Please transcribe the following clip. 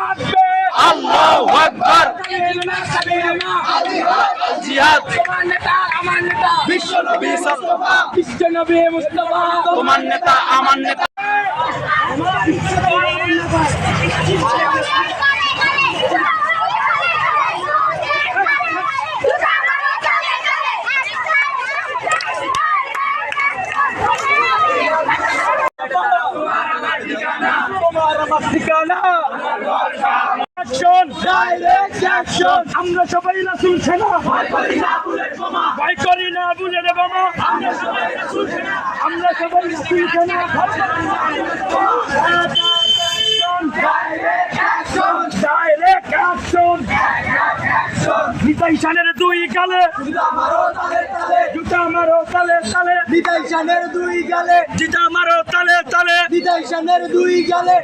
ডাকবে আল্লাহু আকবার জিহাদ তোমার নেতা আমার নেতা বিশ্বনবী মুস্তাফা বিশ্বনবী মুস্তাফা তোমার নেতা আমার নেতা তোমার আমার ঠিকানা অ্যাকশন ডাইরেক্ট অ্যাকশন আমরা সবাই রাসূল সেনা ভয় করি না বুলেট বোমা আমরা সবাই রাসূল সেনা ডাইরেক্ট অ্যাকশন নিতাই শানের দুই গালে জুতা মারো তালে তালে বিদায় শানের দুই গালে জুতা মারো তালে তালে বিদায় শানের দুই গালে